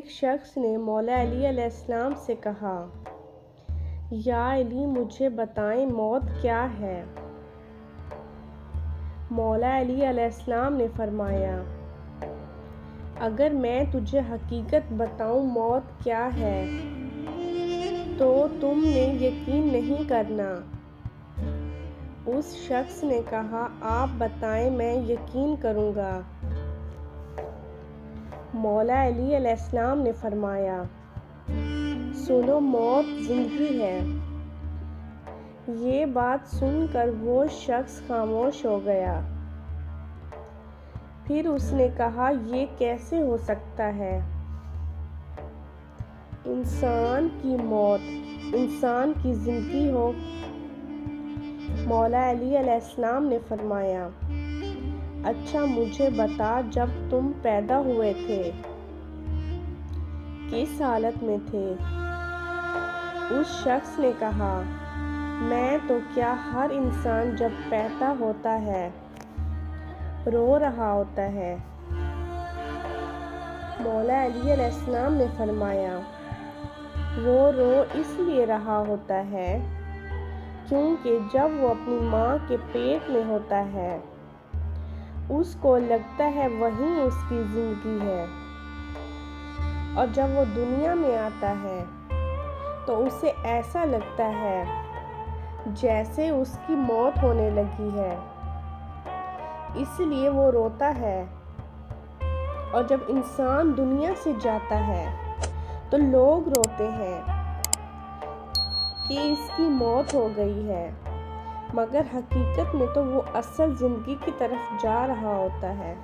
एक शख्स ने मौला अली अलैहिस्सलाम से कहा, या अली मुझे बताएं मौत क्या है। मौला अली अलैहिस्सलाम ने फरमाया, अगर मैं तुझे हकीकत बताऊं मौत क्या है तो तुमने यकीन नहीं करना। उस शख्स ने कहा, आप बताएं, मैं यकीन करूंगा। मौला अली अलैहिस्सलाम ने फरमाया, सुनो, मौत जिंदगी है। ये बात सुनकर वो शख्स खामोश हो गया। फिर उसने कहा, ये कैसे हो सकता है? इंसान की मौत इंसान की जिंदगी हो। मौला अली अलैहिस्सलाम ने फरमाया, अच्छा मुझे बता, जब तुम पैदा हुए थे किस हालत में थे? उस शख्स ने कहा, मैं तो क्या, हर इंसान जब पैदा होता है रो रहा होता है। मौला अली अलैहिस्सलाम ने फरमाया, वो रो इसलिए रहा होता है क्योंकि जब वो अपनी माँ के पेट में होता है उसको लगता है वही उसकी जिंदगी है, और जब वो दुनिया में आता है तो उसे ऐसा लगता है जैसे उसकी मौत होने लगी है, इसलिए वो रोता है। और जब इंसान दुनिया से जाता है तो लोग रोते हैं कि इसकी मौत हो गई है, मगर हकीकत में तो वो असल जिंदगी की तरफ जा रहा होता है।